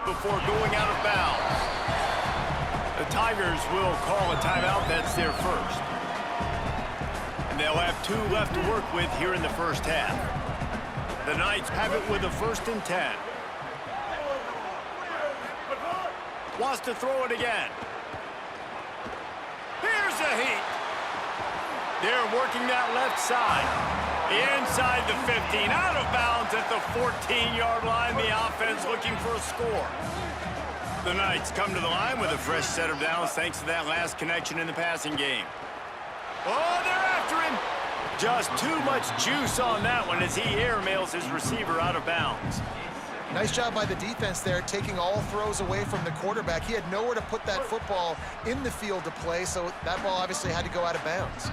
before going out of bounds. The Tigers will call a timeout. That's their first. And they'll have 2 left to work with here in the first half. The Knights have it with a 1st and 10. Wants to throw it again. Here's a heat. They're working that left side. Inside the 15, out of bounds at the 14-yard line. The offense looking for a score. The Knights come to the line with a fresh set of downs thanks to that last connection in the passing game. Oh, they're after him. Just too much juice on that one as he airmails his receiver out of bounds. Nice job by the defense there, taking all throws away from the quarterback. He had nowhere to put that football in the field to play, so that ball obviously had to go out of bounds.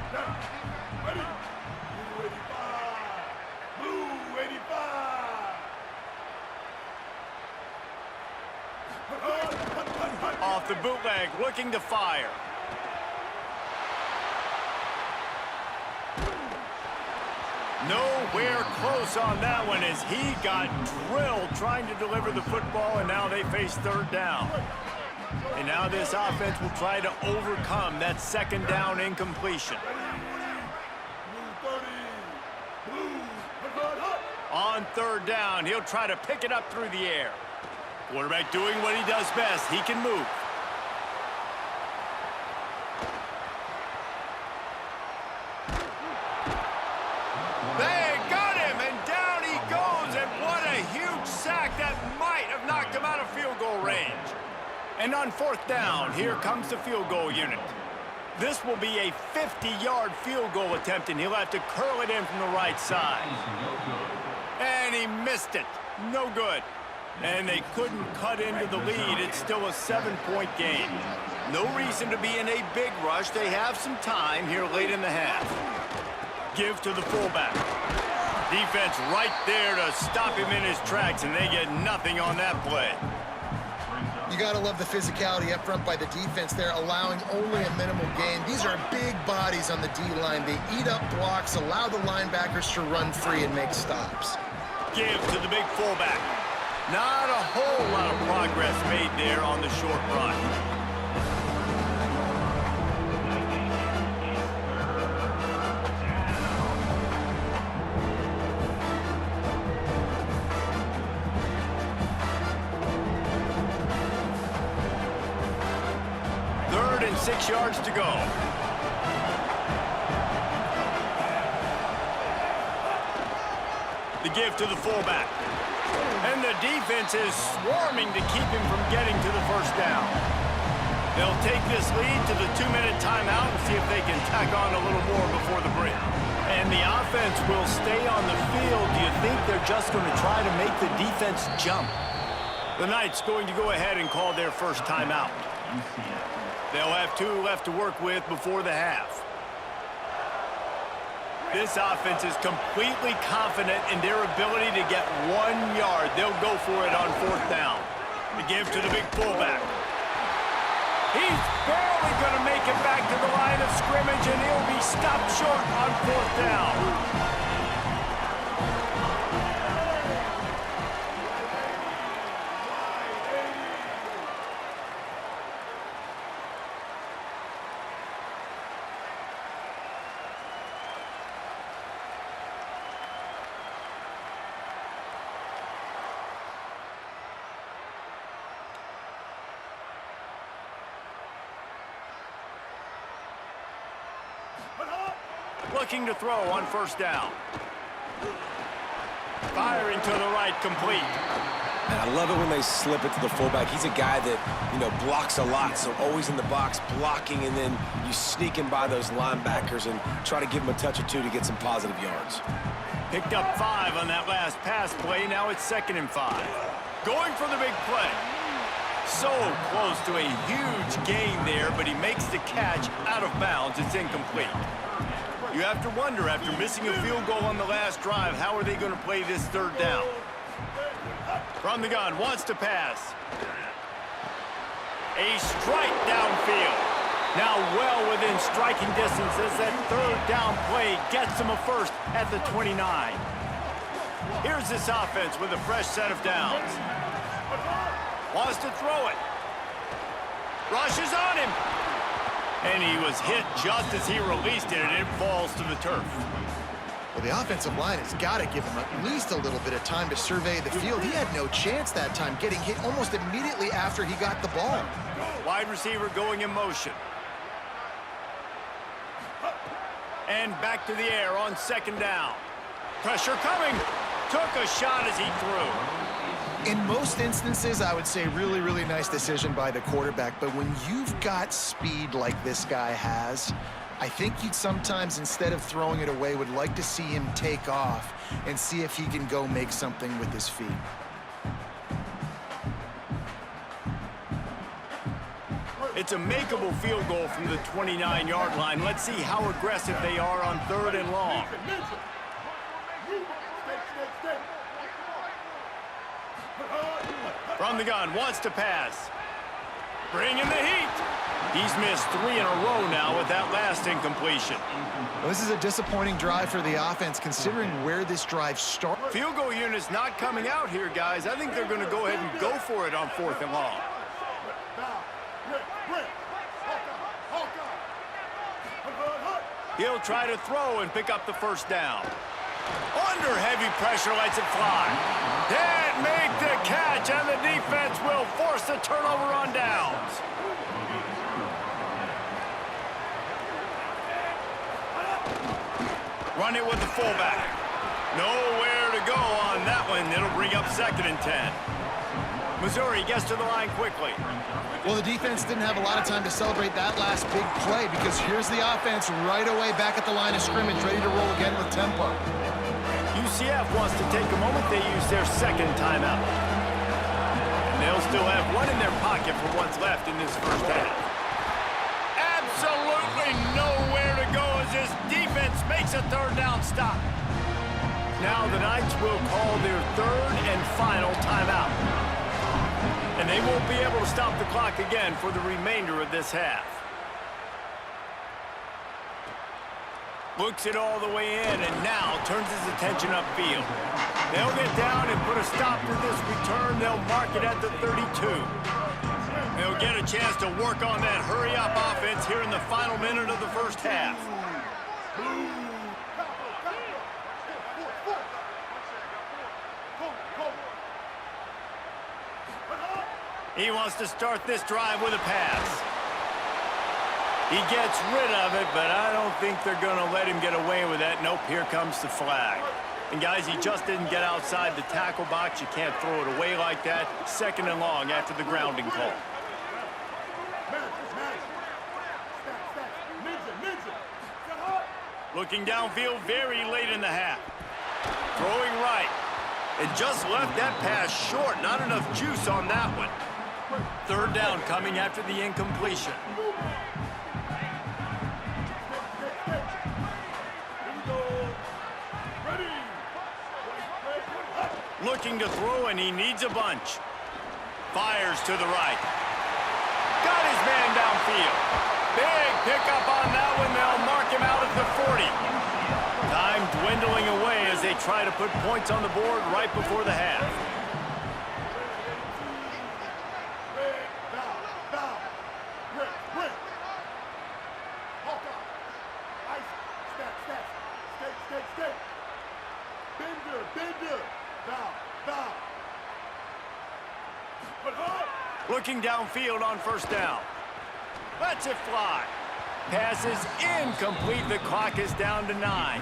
Off the bootleg, looking to fire. Nowhere close on that one as he got drilled trying to deliver the football, and now they face 3rd down. And now this offense will try to overcome that 2nd down incompletion. On 3rd down, he'll try to pick it up through the air. Quarterback doing what he does best. He can move. They got him, and down he goes, and what a huge sack that might have knocked him out of field goal range. And on 4th down, here comes the field goal unit. This will be a 50-yard field goal attempt, and he'll have to curl it in from the right side. And he missed it. No good. And they couldn't cut into the lead. It's still a 7-point game. No reason to be in a big rush. They have some time here late in the half. Give to the fullback. Defense right there to stop him in his tracks, and they get nothing on that play. You got to love the physicality up front by the defense there, allowing only a minimal gain. These are big bodies on the D-line. They eat up blocks, allow the linebackers to run free and make stops. Give to the big fullback. Not a whole lot of progress made there on the short run. Third and 6 yards to go. The give to the fullback. And the defense is swarming to keep him from getting to the 1st down. They'll take this lead to the 2-minute timeout and see if they can tack on a little more before the break. And the offense will stay on the field. Do you think they're just going to try to make the defense jump? The Knights going to go ahead and call their first timeout. They'll have 2 left to work with before the half. This offense is completely confident in their ability to get 1 yard. They'll go for it on 4th down. The give to the big fullback. He's barely going to make it back to the line of scrimmage, and he'll be stopped short on 4th down. Looking to throw on 1st down. Firing to the right, complete. And I love it when they slip it to the fullback. He's a guy that, blocks a lot, so always in the box blocking, and then you sneak in by those linebackers and try to give him a touch or 2 to get some positive yards. Picked up 5 on that last pass play. Now it's 2nd and 5. Going for the big play. So close to a huge gain there, but he makes the catch out of bounds. It's incomplete. You have to wonder, after missing a field goal on the last drive, how are they going to play this 3rd down? From the gun, wants to pass. A strike downfield. Now well within striking distance as that 3rd down play gets him a first at the 29. Here's this offense with a fresh set of downs. Wants to throw it. Rushes on him. And he was hit just as he released it, and it falls to the turf. Well, the offensive line has got to give him at least a little bit of time to survey the field. He had no chance that time, getting hit almost immediately after he got the ball. Wide receiver going in motion. And back to the air on second down. Pressure coming. Took a shot as he threw. In most instances, I would say really, really nice decision by the quarterback. But when you've got speed like this guy has, I think you'd sometimes, instead of throwing it away, would like to see him take off and see if he can go make something with his feet. It's a makeable field goal from the 29-yard line. Let's see how aggressive they are on 3rd and long. From the gun, wants to pass. Bring in the heat. He's missed 3 in a row now with that last incompletion. Well, this is a disappointing drive for the offense, considering where this drive started. Field goal unit's not coming out here, guys. I think they're going to go ahead and go for it on 4th and long. He'll try to throw and pick up the first down. Under heavy pressure, lets it fly. Can't make the catch, and the defense will force the turnover on downs. Run it with the fullback. Nowhere to go on that one. It'll bring up 2nd and 10. Missouri gets to the line quickly. Well, the defense didn't have a lot of time to celebrate that last big play, because here's the offense right away back at the line of scrimmage, ready to roll again with tempo. UCF wants to take a moment. They use their 2nd timeout. And they'll still have one in their pocket for what's left in this first half. Absolutely nowhere to go as this defense makes a 3rd down stop. Now the Knights will call their 3rd and final timeout. And they won't be able to stop the clock again for the remainder of this half. Looks it all the way in, and now turns his attention upfield. They'll get down and put a stop to this return. They'll mark it at the 32. They'll get a chance to work on that hurry-up offense here in the final minute of the first half. He wants to start this drive with a pass. He gets rid of it, but I don't think they're going to let him get away with that. Nope, here comes the flag. And guys, he just didn't get outside the tackle box. You can't throw it away like that. 2nd and long after the grounding call. Looking downfield very late in the half. Throwing right. And just left that pass short. Not enough juice on that one. 3rd down coming after the incompletion. Looking to throw, and he needs a bunch. Fires to the right. Got his man downfield. Big pickup on that one. They'll mark him out at the 40. Time dwindling away as they try to put points on the board right before the half. Looking downfield on 1st down. Lets it fly. Pass is incomplete. The clock is down to 9.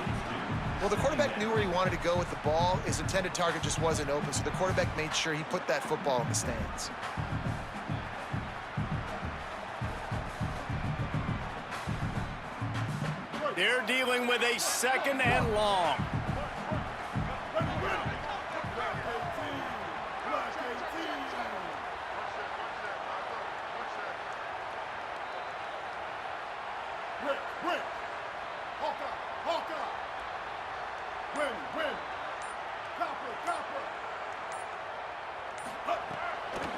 Well, the quarterback knew where he wanted to go with the ball. His intended target just wasn't open, so the quarterback made sure he put that football in the stands. They're dealing with a 2nd and long.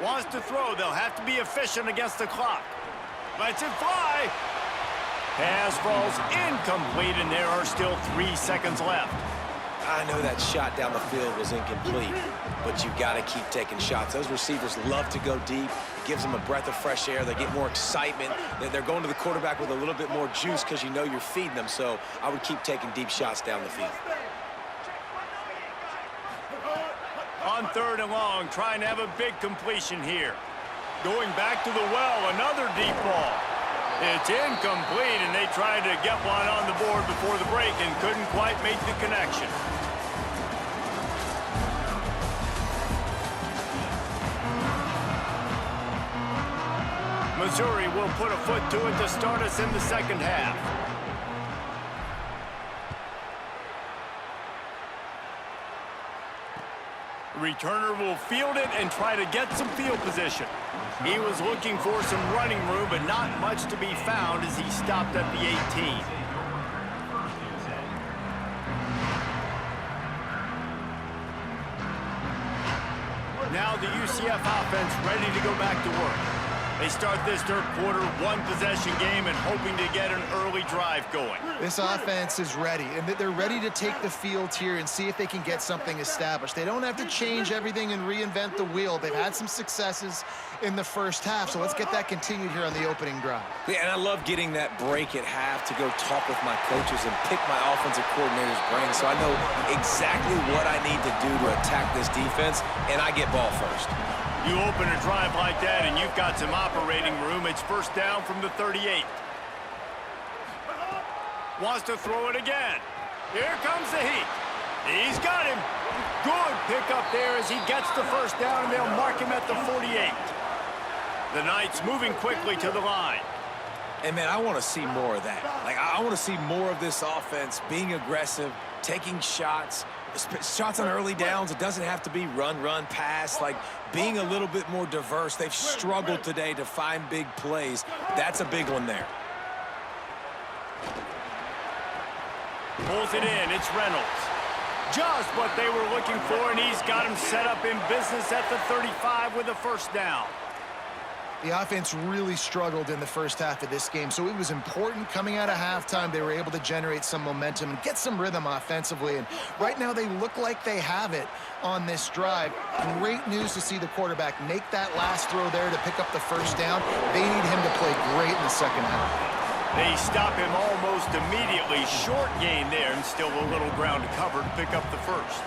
Wants to throw. They'll have to be efficient against the clock. Lets it fly. Pass falls incomplete, and there are still 3 seconds left. I know that shot down the field was incomplete, but you got to keep taking shots. Those receivers love to go deep. It gives them a breath of fresh air. They get more excitement. They're going to the quarterback with a little bit more juice because you know you're feeding them. So I would keep taking deep shots down the field. On 3rd and long, trying to have a big completion here. Going back to the well, another deep ball. It's incomplete, and they tried to get one on the board before the break and couldn't quite make the connection. Missouri will put a foot to it to start us in the second half. Returner will field it and try to get some field position. He was looking for some running room, but not much to be found as he stopped at the 18. Now the UCF offense ready to go back to work. They start this third quarter, one-possession game and hoping to get an early drive going. This offense is ready, and they're ready to take the field here and see if they can get something established. They don't have to change everything and reinvent the wheel. They've had some successes in the first half, so let's get that continued here on the opening drive. Yeah, and I love getting that break at half to go talk with my coaches and pick my offensive coordinator's brain so I know exactly what I need to do to attack this defense, and I get ball first. You open a drive like that, and you've got some operating room. It's first down from the 38. Wants to throw it again. Here comes the heat. He's got him. Good pickup there as he gets the first down, and they'll mark him at the 48. The Knights moving quickly to the line. And, man, I want to see more of that. Like, I want to see more of this offense being aggressive, taking shots on early downs. It doesn't have to be run, pass. Like, being a little bit more diverse. They've struggled today to find big plays. That's a big one there. Pulls it in. It's Reynolds. Just what they were looking for, and he's got him set up in business at the 35 with a first down. The offense really struggled in the first half of this game, so it was important coming out of halftime. They were able to generate some momentum and get some rhythm offensively, and right now they look like they have it on this drive. Great news to see the quarterback make that last throw there to pick up the first down. They need him to play great in the second half. They stop him almost immediately. Short gain there, and still a little ground to cover to pick up the first.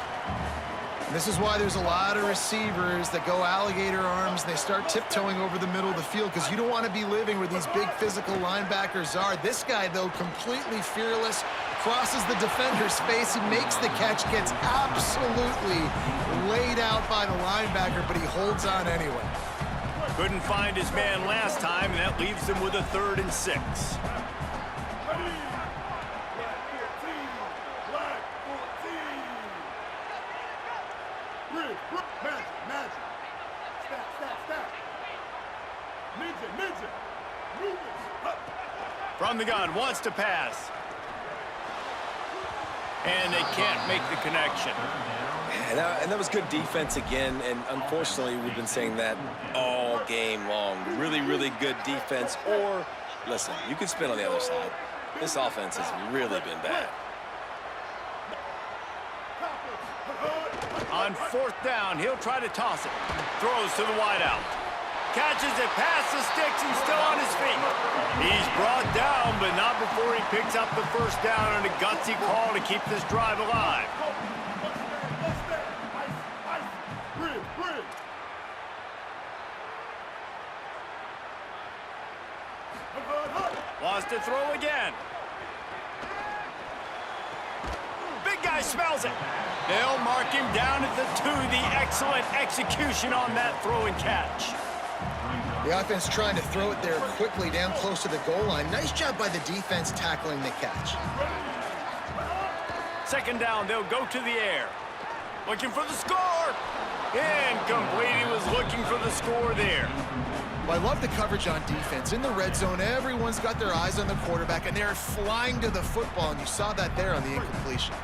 This is why there's a lot of receivers that go alligator arms and they start tiptoeing over the middle of the field because you don't want to be living where these big physical linebackers are. This guy, though, completely fearless, crosses the defender's face, he makes the catch, gets absolutely laid out by the linebacker, but he holds on anyway. Couldn't find his man last time, and that leaves him with a 3rd and 6. From the gun, wants to pass. And they can't make the connection. And that was good defense again, and unfortunately we've been saying that all game long. Really, really good defense. Or, listen, you could spin on the other side. This offense has really been bad. On 4th down, he'll try to toss it. Throws to the wideout. Catches it past the sticks and still on his feet. He's brought down, but not before he picks up the first down and a gutsy call to keep this drive alive. Wants to throw again. Big guy smells it. They'll mark him down at the 2. The excellent execution on that throw and catch. The offense trying to throw it there quickly down close to the goal line. Nice job by the defense tackling the catch. 2nd down, they'll go to the air. Looking for the score. Incomplete. He was looking for the score there. Well, I love the coverage on defense. In the red zone, everyone's got their eyes on the quarterback, and they're flying to the football, and you saw that there on the incompletion.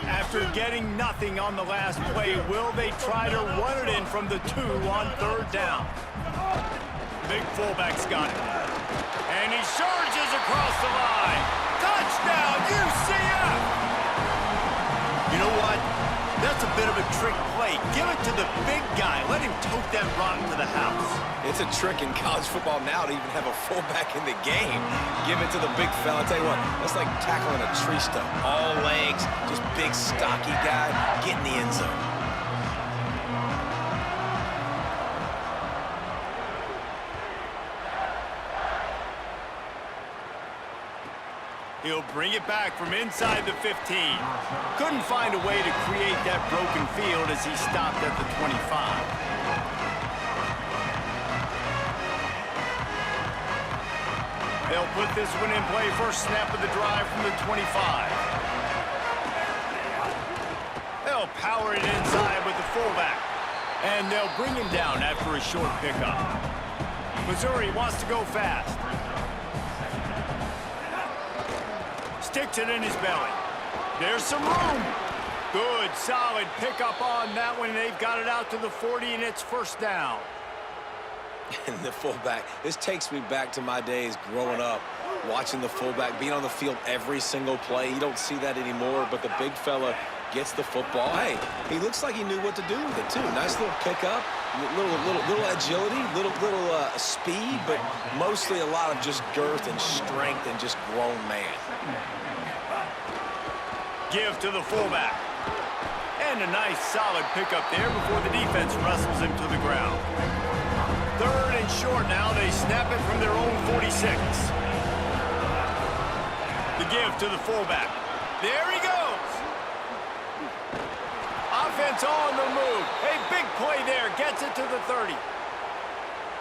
After getting nothing on the last play, will they try to run it in from the 2 on 3rd down? Big fullback's got it. And he surges across the line. Touchdown, UCF! You know what? That's a bit of a trick play. Give it to the big guy. Let him tote that rock to the house. It's a trick in college football now to even have a fullback in the game. Give it to the big fella. I'll tell you what, that's like tackling a tree stump. All legs, just big, stocky guy, get in the end zone. He'll bring it back from inside the 15. Couldn't find a way to create that broken field as he stopped at the 25. They'll put this one in play. First snap of the drive from the 25. They'll power it inside with the fullback. And they'll bring him down after a short pickup. Missouri wants to go fast. Sticks it in his belly. There's some room. Good, solid pickup on that one. They've got it out to the 40, and it's first down. And the fullback, this takes me back to my days growing up, watching the fullback, being on the field every single play. You don't see that anymore, but the big fella gets the football. Hey, he looks like he knew what to do with it, too. Nice little pickup, little agility, little speed, but mostly a lot of just girth and strength and just grown man. Give to the fullback. And a nice solid pickup there before the defense wrestles him to the ground. Third and short now. They snap it from their own 46. The give to the fullback. There he goes. Offense on the move. A big play there. Gets it to the 30.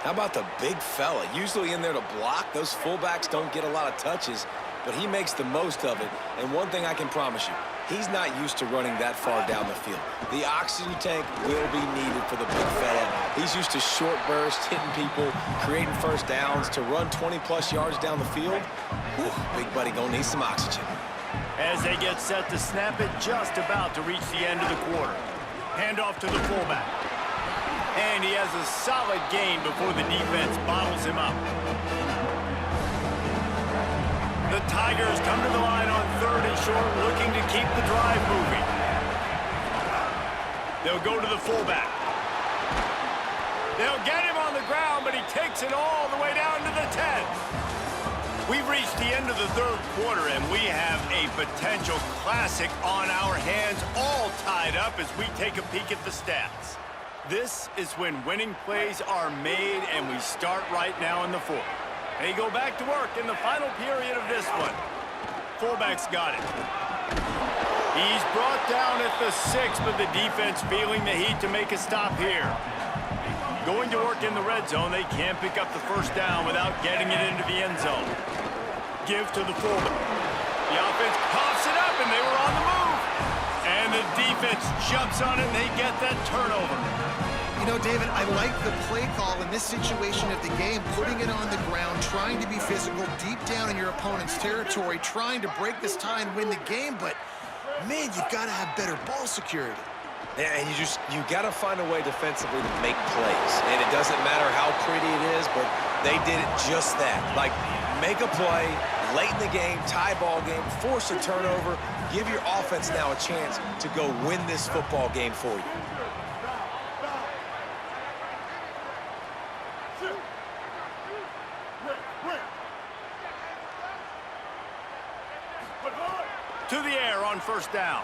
How about the big fella? Usually in there to block. Those fullbacks don't get a lot of touches, but he makes the most of it. And one thing I can promise you, he's not used to running that far down the field. The oxygen tank will be needed for the big fella. He's used to short bursts, hitting people, creating first downs. To run 20-plus yards down the field, whew, big buddy gonna need some oxygen. As they get set to snap it, just about to reach the end of the quarter. Handoff to the fullback. And he has a solid gain before the defense bottles him up. The Tigers come to the line on third and short, looking to keep the drive moving. They'll go to the fullback. They'll get him on the ground, but he takes it all the way down to the 10. We've reached the end of the third quarter, and we have a potential classic on our hands, all tied up as we take a peek at the stats. This is when winning plays are made, and we start right now in the fourth. They go back to work in the final period of this one. Fullback's got it. He's brought down at the 6, but the defense feeling the heat to make a stop here. Going to work in the red zone, they can't pick up the first down without getting it into the end zone. Give to the fullback. The offense coughs it up, and they were on the move. And the defense jumps on it, and they get that turnover. You know, David, I like the play call in this situation of the game, putting it on the ground, trying to be physical, deep down in your opponent's territory, trying to break this tie and win the game, but, man, you've got to have better ball security. Yeah, and you got to find a way defensively to make plays. And it doesn't matter how pretty it is, but they did it just that. Like, make a play, late in the game, tie ball game, force a turnover, give your offense now a chance to go win this football game for you. To the air on first down.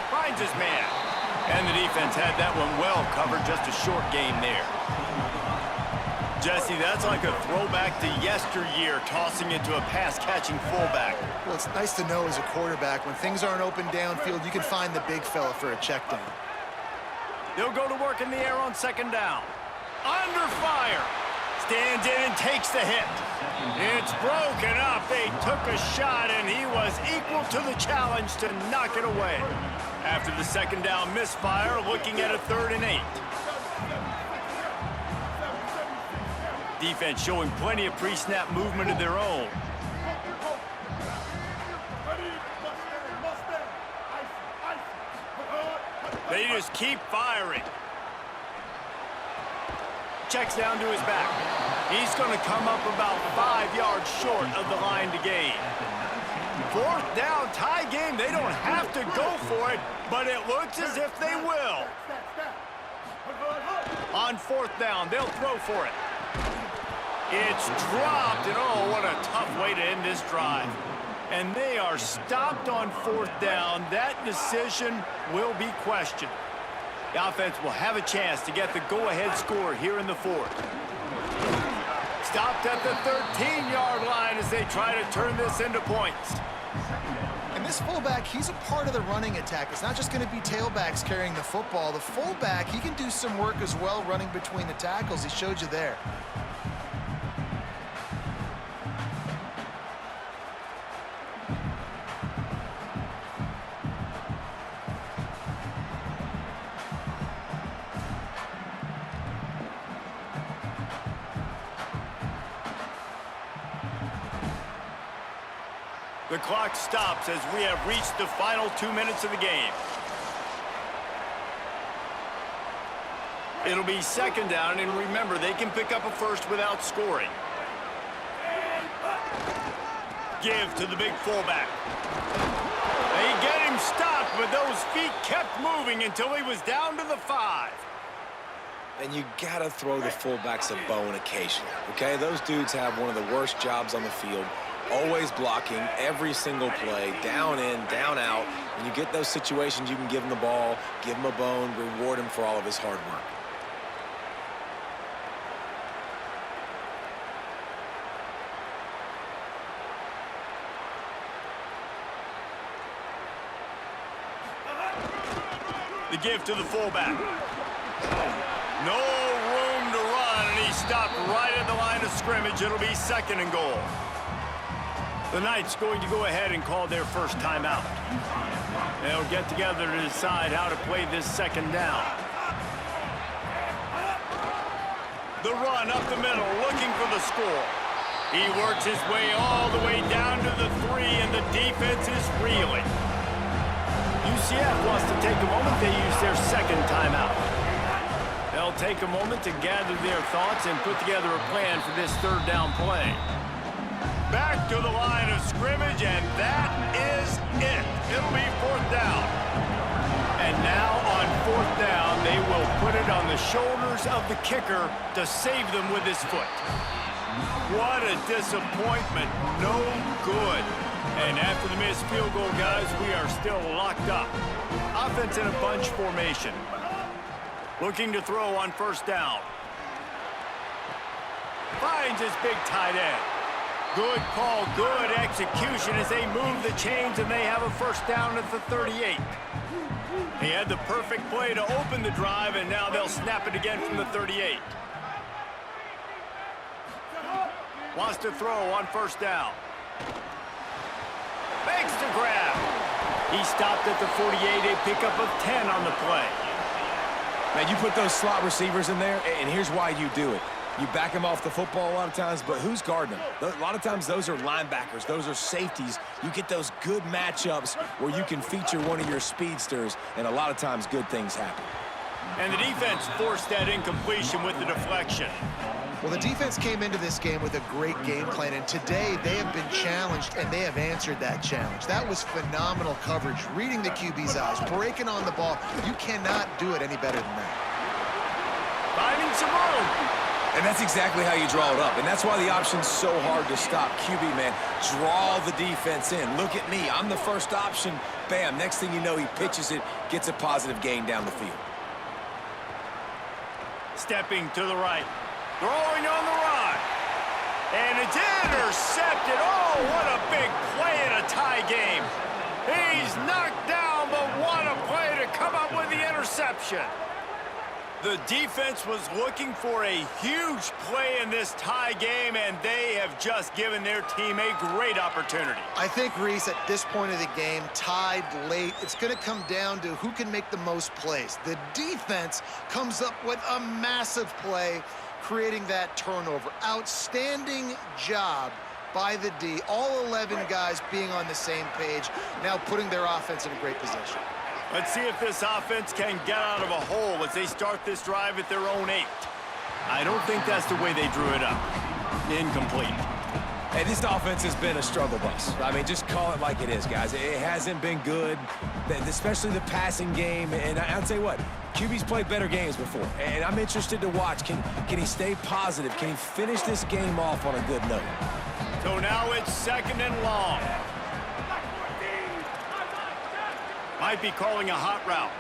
Finds his man. And the defense had that one well covered. Just a short game there. Jesse, that's like a throwback to yesteryear, tossing it to a pass-catching fullback. Well, it's nice to know as a quarterback, when things aren't open downfield, you can find the big fella for a check down. They'll go to work in the air on second down. Under fire. Stands in and takes the hit. It's broken up. They took a shot, and he was equal to the challenge to knock it away. After the second down misfire, looking at a 3rd and 8. Defense showing plenty of pre-snap movement of their own. They just keep firing. Checks down to his back. He's going to come up about 5 yards short of the line to gain. Fourth down, tie game. They don't have to go for it, but it looks as if they will. On fourth down, they'll throw for it. It's dropped, and oh, what a tough way to end this drive. And they are stopped on fourth down. That decision will be questioned. The offense will have a chance to get the go-ahead score here in the fourth. Stopped at the 13-yard line as they try to turn this into points. And this fullback, he's a part of the running attack. It's not just going to be tailbacks carrying the football. The fullback, he can do some work as well running between the tackles. He showed you there. The clock stops as we have reached the final 2 minutes of the game. It'll be second down, and remember, they can pick up a first without scoring. Give to the big fullback. They get him stopped, but those feet kept moving until he was down to the 5. And you got to throw the fullbacks a bone occasionally, okay? Those dudes have one of the worst jobs on the field. Always blocking every single play, down in, down out. When you get those situations, you can give him the ball, give him a bone, reward him for all of his hard work. The give to the fullback. No room to run, and he stopped right at the line of scrimmage. It'll be second and goal. The Knights going to go ahead and call their first timeout. They'll get together to decide how to play this second down. The run up the middle, looking for the score. He works his way all the way down to the 3, and the defense is reeling. UCF wants to take a moment. They use their second timeout. They'll take a moment to gather their thoughts and put together a plan for this third down play. Back to the line of scrimmage, and that is it. It'll be fourth down. And now on fourth down, they will put it on the shoulders of the kicker to save them with his foot. What a disappointment. No good. And after the missed field goal, guys, we are still locked up. Offense in a bunch formation. Looking to throw on first down. Finds his big tight end. Good call, good execution as they move the chains, and they have a first down at the 38. He had the perfect play to open the drive, and now they'll snap it again from the 38. Wants to throw on first down. Makes the grab. He stopped at the 48, a pickup of 10 on the play. Man, you put those slot receivers in there, and here's why you do it. You back them off the football a lot of times, but who's guarding them? A lot of times those are linebackers. Those are safeties. You get those good matchups where you can feature one of your speedsters, and a lot of times good things happen. And the defense forced that incompletion with the deflection. Well, the defense came into this game with a great game plan, and today they have been challenged, and they have answered that challenge. That was phenomenal coverage, reading the QB's eyes, breaking on the ball. You cannot do it any better than that. Finding some room. And that's exactly how you draw it up. And that's why the option's so hard to stop. QB, man, draw the defense in. Look at me. I'm the first option. Bam. Next thing you know, he pitches it, gets a positive gain down the field. Stepping to the right. Throwing on the run. And it's intercepted. Oh, what a big play in a tie game. He's knocked down, but what a play to come up with the interception. The defense was looking for a huge play in this tie game, and they have just given their team a great opportunity. I think, Reese, at this point of the game, tied late, it's going to come down to who can make the most plays. The defense comes up with a massive play, creating that turnover. Outstanding job by the D. All 11 guys being on the same page, now putting their offense in a great position. Let's see if this offense can get out of a hole as they start this drive at their own 8. I don't think that's the way they drew it up. Incomplete. Hey, this offense has been a struggle bus. I mean, just call it like it is, guys. It hasn't been good, especially the passing game. And I'll tell you what, QB's played better games before. And I'm interested to watch. Can he stay positive? Can he finish this game off on a good note? So now it's 2nd and long. Might be calling a hot route.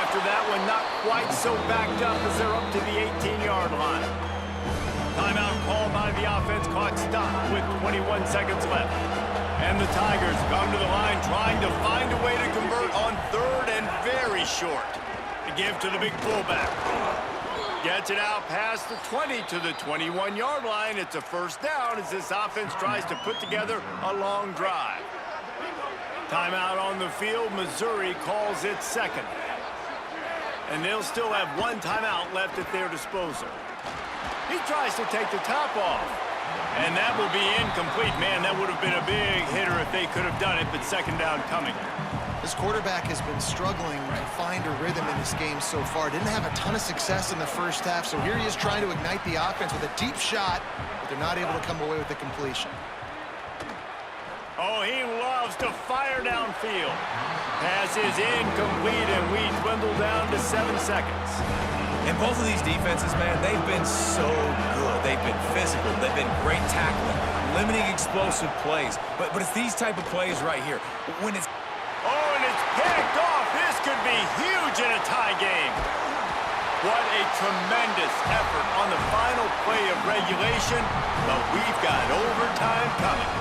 After that one, not quite so backed up as they're up to the 18-yard line. Timeout called by the offense, clock stopped with 21 seconds left. And the Tigers come to the line trying to find a way to convert on 3rd and very short. To give to the big fullback. Gets it out past the 20 to the 21-yard line. It's a 1st down as this offense tries to put together a long drive. Timeout on the field. Missouri calls it 2nd. And they'll still have 1 timeout left at their disposal. He tries to take the top off. And that will be incomplete. Man, that would have been a big hitter if they could have done it, but 2nd down coming. This quarterback has been struggling to find a rhythm in this game so far. Didn't have a ton of success in the 1st half, so here he is trying to ignite the offense with a deep shot, but they're not able to come away with the completion. Oh, he loves to fire downfield. Pass is incomplete, and we dwindle down to 7 seconds. And both of these defenses, man, they've been so good. They've been physical. They've been great tackling, limiting explosive plays. But it's these type of plays right here. When it's... Oh, and it's picked off. This could be huge in a tie game. What a tremendous effort on the final play of regulation, but we've got overtime coming.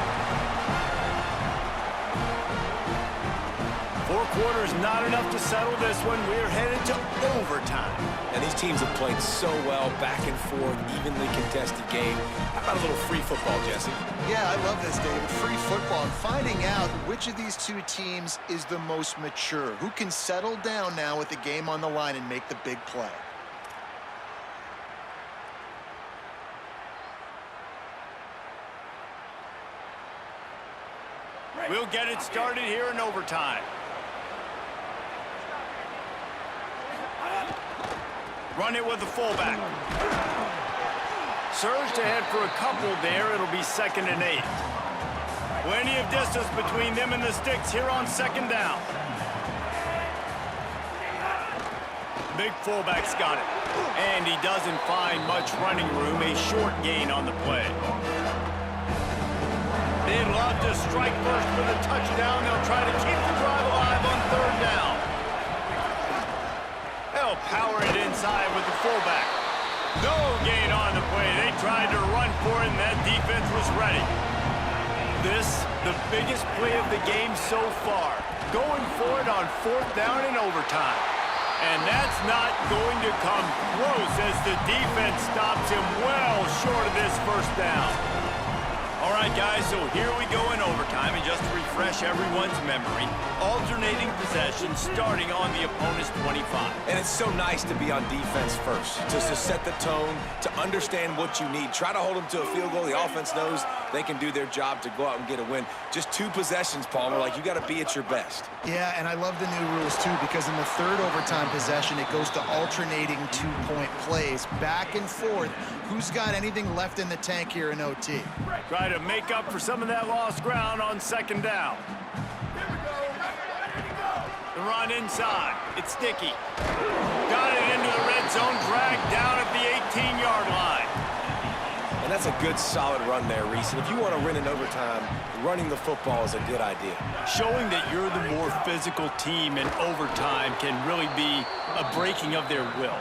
4 quarters not enough to settle this one. We're headed to overtime. And these teams have played so well, back and forth, evenly contested game. How about a little free football, Jesse? Yeah, I love this, David. Free football. And finding out which of these 2 teams is the most mature. Who can settle down now with the game on the line and make the big play. We'll get it started here in overtime. Run it with the fullback. Surged ahead for a couple there. It'll be 2nd and 8. Plenty of distance between them and the sticks here on 2nd down. Big fullback's got it. And he doesn't find much running room. A short gain on the play. They'd love to strike first with a touchdown. They'll try to keep the drive alive on 3rd down. They'll power it inside with the fullback. No gain on the play. They tried to run for it, and that defense was ready. This, the biggest play of the game so far. Going for it on 4th down in overtime. And that's not going to come close as the defense stops him well short of this 1st down. All right, guys, so here we go in overtime, and just to refresh everyone's memory, alternating possession starting on the opponent's 25. And it's so nice to be on defense first, just to set the tone, to understand what you need. Try to hold them to a field goal. The offense knows they can do their job to go out and get a win. Just 2 possessions, Palmer, like you got to be at your best. Yeah, and I love the new rules, too, because in the 3rd overtime possession, it goes to alternating 2-point plays, back and forth. Who's got anything left in the tank here in OT? Try to make up for some of that lost ground on 2nd down. The run inside. It's Sticky. Got it into the red zone, dragged down at the 18-yard line. And that's a good, solid run there, Reese. And if you want to win in overtime, running the football is a good idea. Showing that you're the more physical team in overtime can really be a breaking of their will.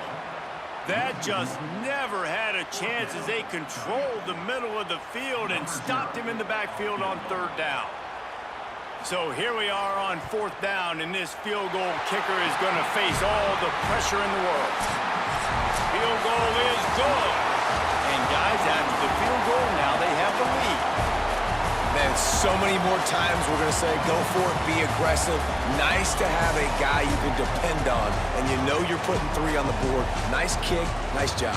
That just never had a chance as they controlled the middle of the field and stopped him in the backfield on 3rd down. So here we are on 4th down, and this field goal kicker is going to face all the pressure in the world. Field goal is good. And guys, after the field goal, now they have the lead. Man, so many more times we're going to say, go for it, be aggressive. Nice to have a guy you can depend on, and you know you're putting 3 on the board. Nice kick, nice job.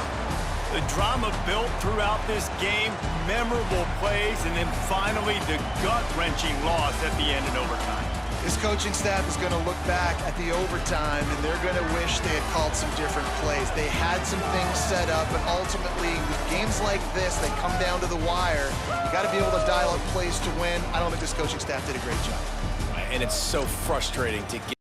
The drama built throughout this game, memorable plays, and then finally the gut-wrenching loss at the end in overtime. This coaching staff is going to look back at the overtime, and they're going to wish they had called some different plays. They had some things set up, and ultimately, with games like this, they come down to the wire. You got to be able to dial up plays to win. I don't think this coaching staff did a great job. And it's so frustrating to get